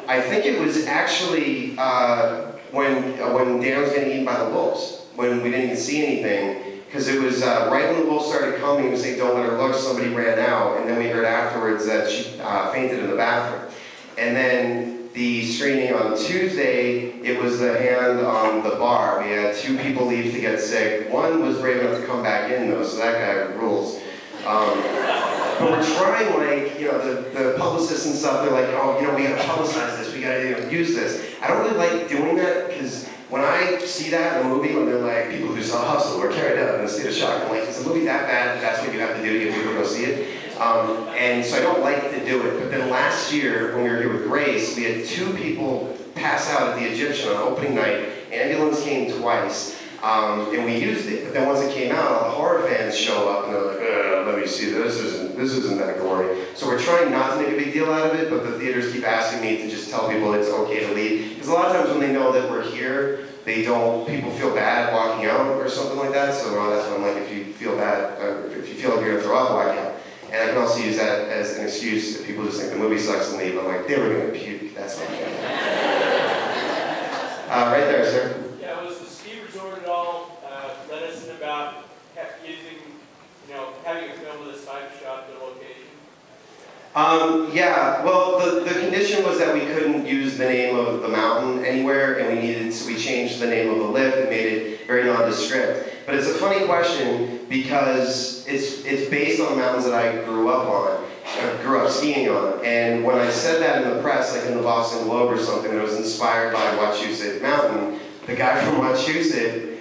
I think it was actually when Dan was getting eaten by the wolves, when we didn't even see anything, because it was right when the wolves started coming, we say, don't let her look, somebody ran out, and then we heard afterwards that she fainted in the bathroom. And then the screening on Tuesday, it was the hand on the bar. We had 2 people leave to get sick. One was brave enough to come back in though, so that guy rules. But we're trying, like, the publicists and stuff, they're like, oh, we gotta publicize this, we gotta use this. I don't really like doing that, because when I see that in a movie, when they're like, people who saw Hustle or Carried Out in a state of shock, I'm like, is the movie that bad? That's what you have to do to get people to go see it? And so I don't like to do it. But then last year, when we were here with Grace, we had 2 people pass out at the Egyptian on opening night. Ambulance came twice. And we used it, but then once it came out, all the horror fans show up and they're like, let me see, this isn't that gory. So we're trying not to make a big deal out of it, but the theaters keep asking me to just tell people it's okay to leave. Because a lot of times when they know that we're here, people feel bad walking out or something like that. So that's why I'm like, if you feel bad, if you feel like you're gonna throw up, walk out. And I can also use that as an excuse if people just think the movie sucks and leave. I'm like, they were gonna puke, that's why. Right there, sir. Having a film with a side shot to location? Yeah, well, the condition was that we couldn't use the name of the mountain anywhere, and so we changed the name of the lift and made it very nondescript. But it's a funny question because it's based on the mountains that I grew up skiing on. And when I said that in the press, like in the Boston Globe or something, that was inspired by Wachusett Mountain, the guy from Wachusett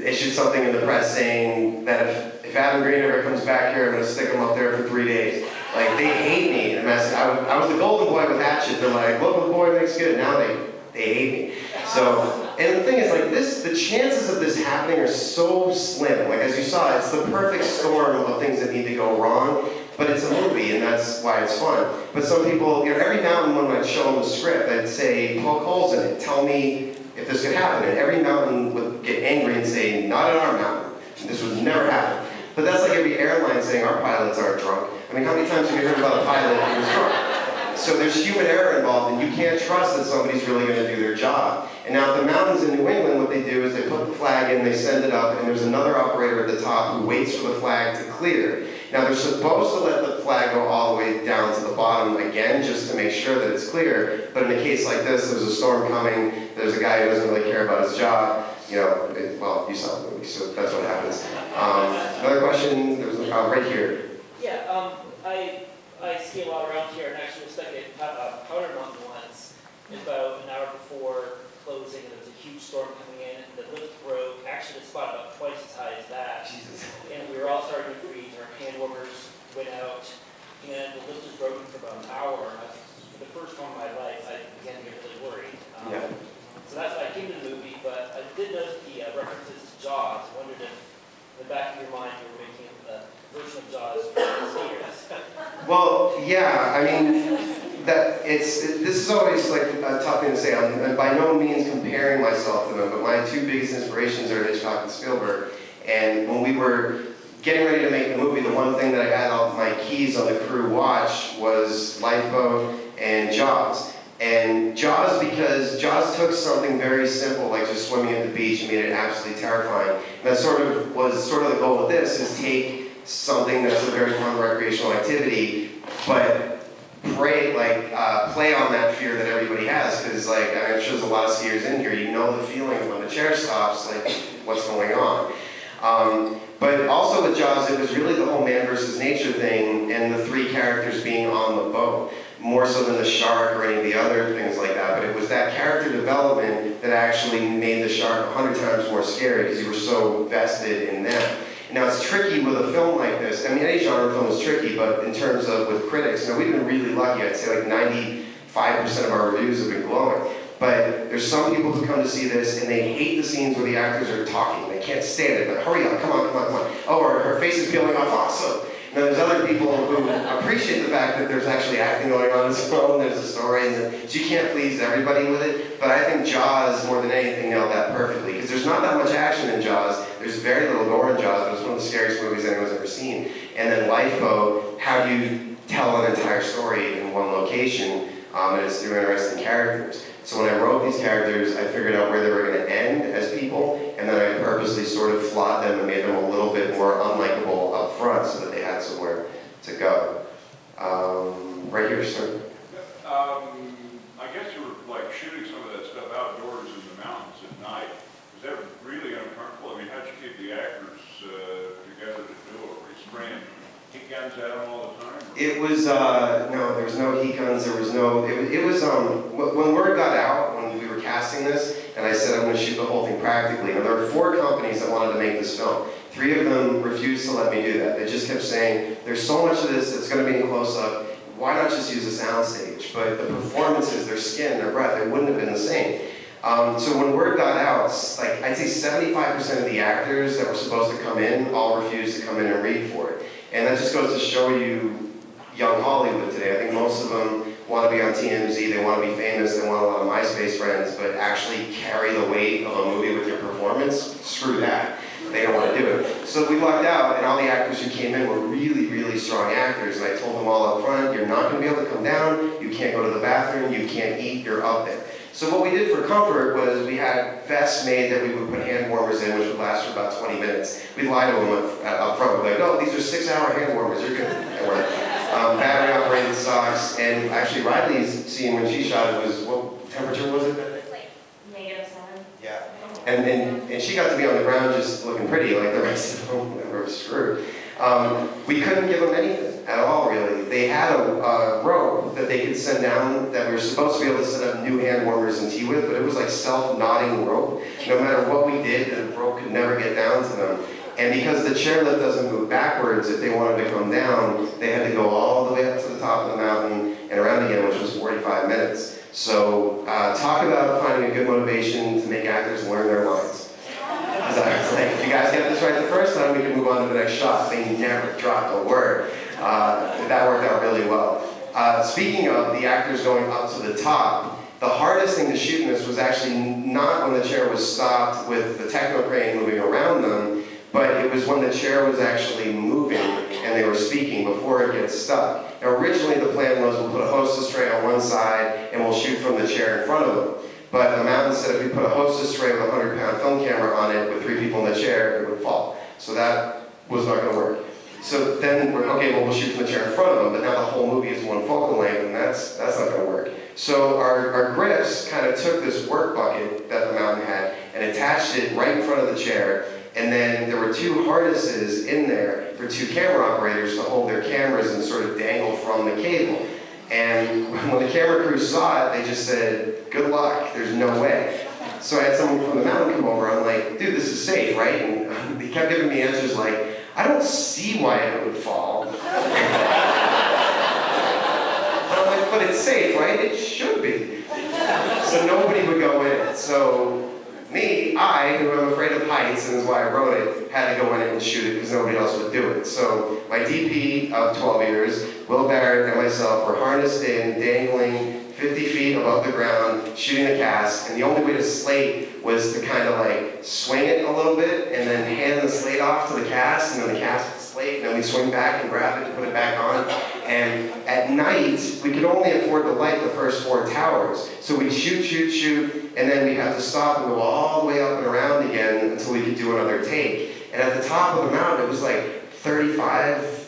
issued something in the press saying that if Adam Green ever comes back here, I'm going to stick him up there for 3 days. Like, they hate me. And I was the golden boy with Hatchet. They're like, look, the boy makes good. Now they hate me. So, and the thing is, like, the chances of this happening are so slim. Like, as you saw, it's the perfect storm of things that need to go wrong. But it's a movie, and that's why it's fun. But some people, every mountain when I'd show them the script, I'd say, poke holes in it. Tell me if this could happen. And every mountain would get angry and say, not at our mountain. This would never happen. But that's like every airline saying our pilots aren't drunk. I mean, how many times have you heard about a pilot who was drunk? So there's human error involved, and you can't trust that somebody's really going to do their job. And now at the mountains in New England, what they do is they put the flag in, they send it up, and there's another operator at the top who waits for the flag to clear. Now they're supposed to let the flag go all the way down to the bottom again, just to make sure that it's clear. But in a case like this, there's a storm coming, there's a guy who doesn't really care about his job. Well, you saw the movie, so that's what happens. Another question, there was right here. Yeah, I ski a lot around here, and actually was stuck at Powder Mountain once, about an hour before closing, and there was a huge storm coming in, and the lift broke, actually the spot about twice as high as that. Jesus. And we were all starting to freeze, our hand warmers went out, and the lift was broken for about an hour, and for the first time in my life, I began to get really worried. Yeah. So that's why I came to the movie, but I did notice the references to Jaws. I wondered if, in the back of your mind, you were making a version of Jaws for skiers. Well, yeah, I mean, this is always like a tough thing to say. I'm by no means comparing myself to them, but my 2 biggest inspirations are Hitchcock and Spielberg. And when we were getting ready to make the movie, the one thing that I had off my keys on the crew watch was Lifeboat and Jaws. And Jaws, because Jaws took something very simple, like just swimming at the beach, and made it absolutely terrifying. And that was the goal of this, is take something that's a very fun recreational activity, but play on that fear that everybody has, because I'm sure there's a lot of skiers in here, you know the feeling of when the chair stops, like what's going on. But also with Jaws, it was really the whole man versus nature thing, and the 3 characters being on the boat, more so than the shark or any of the other things like that. But it was that character development that actually made the shark 100 times more scary, because you were so vested in them. Now it's tricky with a film like this. I mean, any genre film is tricky, but in terms of with critics, we've been really lucky. I'd say like 95% of our reviews have been glowing. But there's some people who come to see this and they hate the scenes where the actors are talking. They can't stand it. But hurry up, come on, come on, come on. Oh, or her face is peeling off, awesome. And then there's other people who appreciate the fact that there's actually acting going on as well, and there's a story, and so you can't please everybody with it. But I think Jaws, more than anything, nailed that perfectly. Because there's not that much action in Jaws. There's very little gore in Jaws, but it's one of the scariest movies anyone's ever seen. And then Lifeboat, how do you tell an entire story in one location? and it's through interesting characters. So when I wrote these characters, I figured out where they were going to end as people, and then I purposely sort of flawed them and made them a little bit more unlikable up front so that they had somewhere to go. Right here, sir. I guess you were like shooting some of that stuff outdoors in the mountains at night. Was that really uncomfortable? I mean, how'd you keep the actors together to do it? Were you spraying heat guns at them all the time? Or? It was, no, there was no heat guns, there was no, it was, when word got out, when we were casting this, and I said I'm going to shoot the whole thing practically, and there were 4 companies that wanted to make this film. 3 of them refused to let me do that. They just kept saying, there's so much of this that's going to be in close-up, why not just use a soundstage? But the performances, their skin, their breath, it wouldn't have been the same. So when word got out, like I'd say 75% of the actors that were supposed to come in all refused to come in and read for it. And that just goes to show you young Hollywood today. I think most of them want to be on TMZ, they want to be famous, they want a lot of MySpace friends, but actually carry the weight of a movie with your performance, screw that. They don't want to do it. So we lucked out, and all the actors who came in were really, really strong actors, and I told them all up front, you're not going to be able to come down, you can't go to the bathroom, you can't eat, you're up there. So what we did for comfort was we had vests made that we would put hand warmers in, which would last for about 20 minutes. We'd lie to them up front, we'd be like, oh, these are 6-hour hand warmers, you're good. They weren't. Battery operated socks, and actually Rileah's scene when she shot it was, what temperature was it? Like -7. Yeah. And she got to be on the ground just looking pretty like the rest of them. We were screwed. We couldn't give them anything at all, really. They had a rope that they could send down that we were supposed to be able to set up new hand warmers and tea with, but it was like self-knotting rope. No matter what we did, the rope could never get down to them. And because the chairlift doesn't move backwards, if they wanted to come down, they had to go all the way up to the top of the mountain and around again, which was 45 minutes. So talk about finding a good motivation to make actors learn their lines. Because I was like, if you guys get this right the first time, we can move on to the next shot. They never dropped a word. That worked out really well. Speaking of the actors going up to the top, the hardest thing to shoot in this was actually not when the chair was stopped with the techno crane moving around them, but it was when the chair was actually moving and they were speaking before it gets stuck. Now originally the plan was we'll put a hostess tray on one side and we'll shoot from the chair in front of them. But the mountain said if we put a hostess tray with a 100-pound film camera on it with 3 people in the chair, it would fall. So that was not going to work. So then we're, okay, well we'll shoot from the chair in front of them, but now the whole movie is one focal length and that's not going to work. So our grips kind of took this work bucket that the mountain had and attached it right in front of the chair. And then there were 2 harnesses in there for 2 camera operators to hold their cameras and sort of dangle from the cable. And when the camera crew saw it, they just said, good luck, there's no way. So I had someone from the mountain come over, I'm like, dude, this is safe, right? And he kept giving me answers like, I don't see why it would fall. And I'm like, but it's safe, right? It should be. So nobody would go in it. So me, who am afraid of heights, and is why I wrote it, had to go in it and shoot it because nobody else would do it. So my DP of 12 years, Will Barrett and myself were harnessed in, dangling 50 feet above the ground, shooting the cast, and the only way to slate was to kind of like swing it a little bit and then hand the slate off to the cast, and then the cast would slate, and then we'd swing back and grab it and put it back on. And at night, we could only afford to light the first 4 towers. So we'd shoot, shoot, shoot, and then we'd have to stop and go all the way up and around again until we could do another take. And at the top of the mountain, it was like 35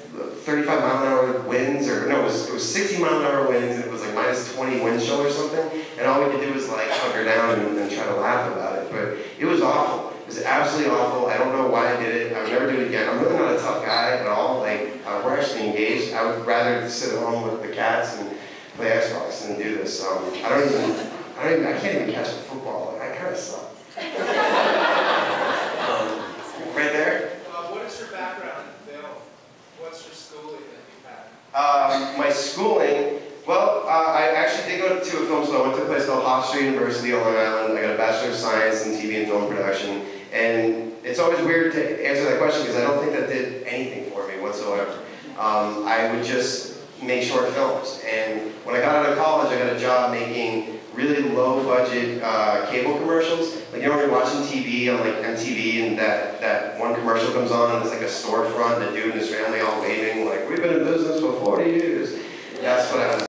mile-an-hour winds, or no, it was 60 mile-an-hour winds, and it was like -20 wind chill or something. And all we could do was like hunker down and try to laugh about it. But it was awful. It was absolutely awful. I don't know why I did it. I would never do it again. I'm really not a tough guy at all. Like, we're actually engaged. I would rather sit at home with the cats and play Xbox than do this. I can't even catch a football. I kind of suck. Right there. What is your background in film? What's your schooling that you've had? My schooling, well, I actually did go to a film school. I went to a place called Hofstra University on Long Island. I got a Bachelor of Science in TV and Film Production. And it's always weird to answer that question because I don't think that did anything for me whatsoever. I would just make short films. And when I got out of college, I got a job making really low-budget cable commercials. Like, you know, when you're watching TV on like MTV and that one commercial comes on and it's like a storefront and a dude and his family all waving like, we've been in business for 40 years. That's what I was